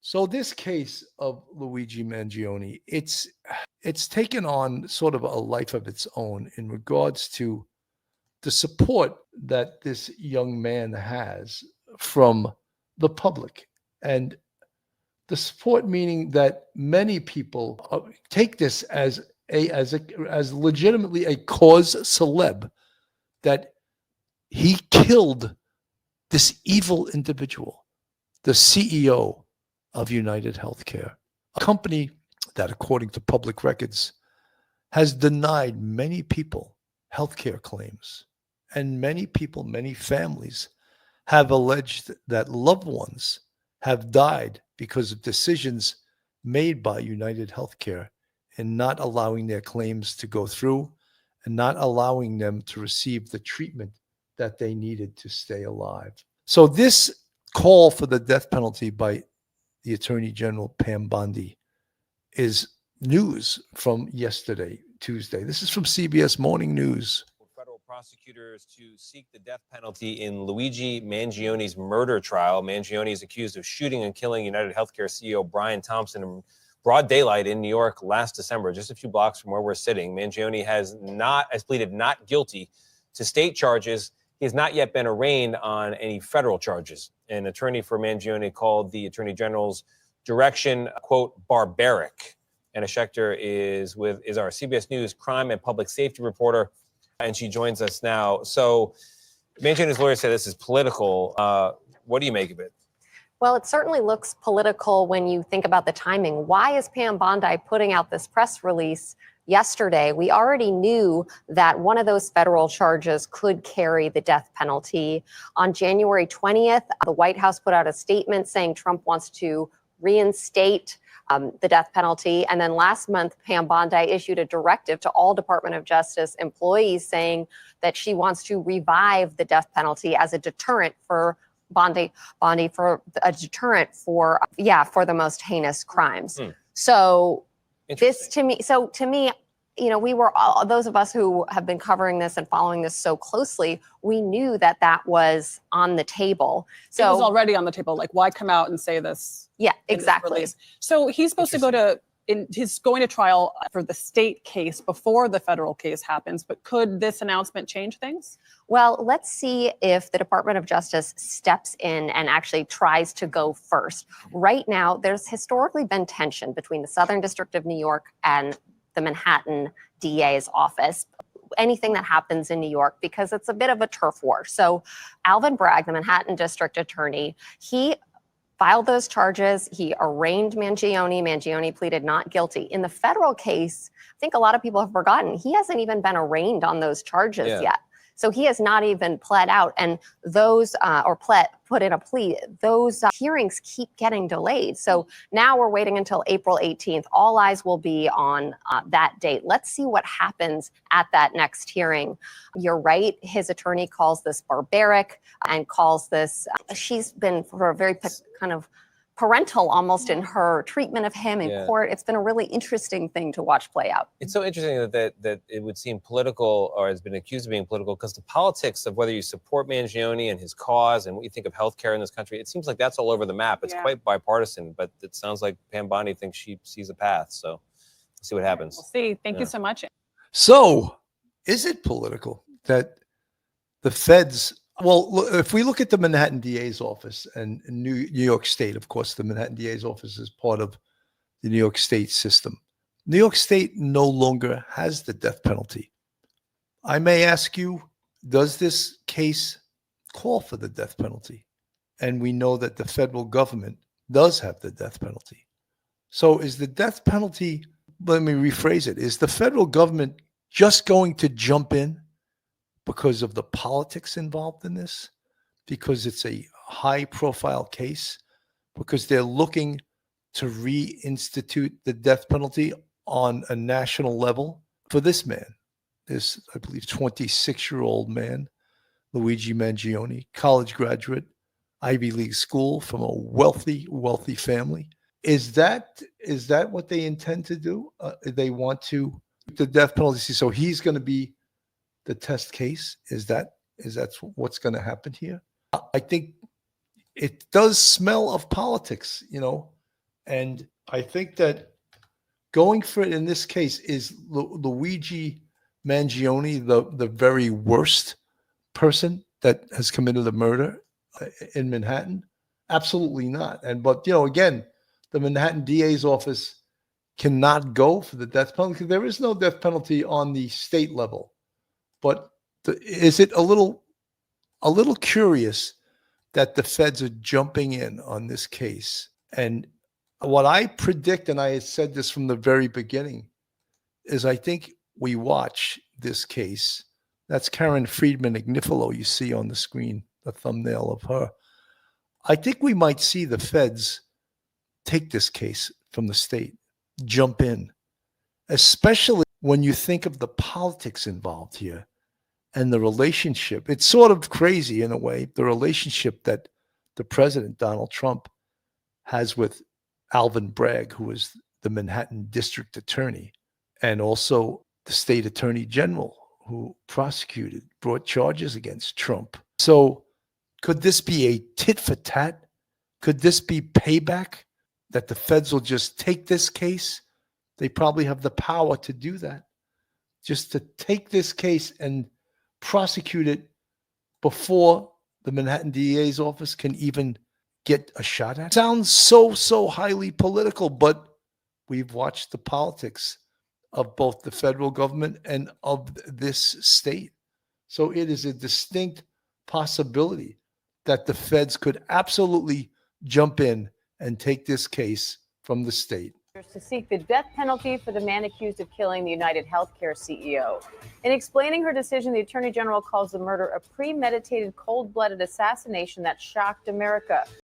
So this case of Luigi Mangione, it's taken on sort of a life of its own in regards to the support that this young man has from the public. And the support meaning that many people take this as legitimately a cause celeb, that he killed this evil individual, the CEO of United Healthcare, a company that, according to public records, has denied many people healthcare claims. And many people, many families have alleged that loved ones have died because of decisions made by United Healthcare in not allowing their claims to go through and not allowing them to receive the treatment that they needed to stay alive. So this call for the death penalty by the Attorney General Pam Bondi is news from yesterday, Tuesday. This is from CBS Morning News. Federal prosecutors to seek the death penalty in Luigi Mangione's murder trial. Mangione is accused of shooting and killing United Healthcare CEO Brian Thompson in broad daylight in New York last December, just a few blocks from where we're sitting. Mangione has pleaded not guilty to state charges. He has not yet been arraigned on any federal charges. An attorney for Mangione called the Attorney General's direction, quote, barbaric. Anna Schechter is our CBS News crime and public safety reporter, and she joins us now. So Mangione's lawyers say this is political. What do you make of it? Well, it certainly looks political when you think about the timing. Why is Pam Bondi putting out this press release yesterday? We already knew that one of those federal charges could carry the death penalty. On January 20th, the White House put out a statement saying Trump wants to reinstate the death penalty. And then last month, Pam Bondi issued a directive to all Department of Justice employees saying that she wants to revive the death penalty as a deterrent for Bondi for a deterrent for the most heinous crimes. So to me, you know, we were all, those of us who have been covering this and following this so closely, we knew that that was on the table. So it was already on the table. Like, why come out and say this? Yeah, exactly. So he's supposed to he's going to trial for the state case before the federal case happens. But could this announcement change things? Well, let's see if the Department of Justice steps in and actually tries to go first. Right now, there's historically been tension between the Southern District of New York and the Manhattan DA's office. Anything that happens in New York, because it's a bit of a turf war. So Alvin Bragg, the Manhattan District Attorney, he filed those charges. He arraigned Mangione. Mangione pleaded not guilty. In the federal case, I think a lot of people have forgotten, he hasn't even been arraigned on those charges yet. So he has not even pled out, and those put in a plea. Those hearings keep getting delayed. So now we're waiting until April 18th. All eyes will be on that date. Let's see what happens at that next hearing. You're right. His attorney calls this barbaric and calls this. She's been for a very kind of parental almost in her treatment of him in court. It's been a really interesting thing to watch play out. It's so interesting that it would seem political, or has been accused of being political, because the politics of whether you support Mangione and his cause and what you think of healthcare in this country, it seems like that's all over the map. It's quite bipartisan, but it sounds like Pam Bondi thinks she sees a path. So we'll see what happens. We'll see. Thank you so much. So is it political that the feds... Well, if we look at the Manhattan DA's office and New York State, of course, the Manhattan DA's office is part of the New York State system. New York State no longer has the death penalty. I may ask you, does this case call for the death penalty? And we know that the federal government does have the death penalty. So is the death penalty, let me rephrase it, is the federal government just going to jump in because of the politics involved in this, because it's a high-profile case, because they're looking to reinstitute the death penalty on a national level for this man, this, I believe, 26-year-old man, Luigi Mangione, college graduate, Ivy League school from a wealthy family. Is that what they intend to do? They want to the death penalty. So he's going to be the test case. Is that what's going to happen here? I think it does smell of politics. You know, And I think that going for it in this case is Luigi Mangione, the very worst person that has committed a murder in Manhattan? Absolutely not. But again, the Manhattan DA's office cannot go for the death penalty because there is no death penalty on the state level. But is it a little curious that the feds are jumping in on this case? And what I predict, and I had said this from the very beginning, is I think we watch this case. That's Karen Friedman Agnifilo you see on the screen, the thumbnail of her. I think we might see the feds take this case from the state, jump in, especially when you think of the politics involved here and the relationship. It's sort of crazy in a way, the relationship that the president, Donald Trump, has with Alvin Bragg, who is the Manhattan district attorney, and also the state attorney general who brought charges against Trump. So could this be a tit for tat? Could this be payback that the feds will just take this case? They probably have the power to do that, just to take this case and prosecute it before the Manhattan DA's office can even get a shot at it. Sounds so highly political, but we've watched the politics of both the federal government and of this state. So it is a distinct possibility that the feds could absolutely jump in and take this case from the state. To seek the death penalty for the man accused of killing the United Healthcare CEO. In explaining her decision, the Attorney General calls the murder a premeditated, cold-blooded assassination that shocked America.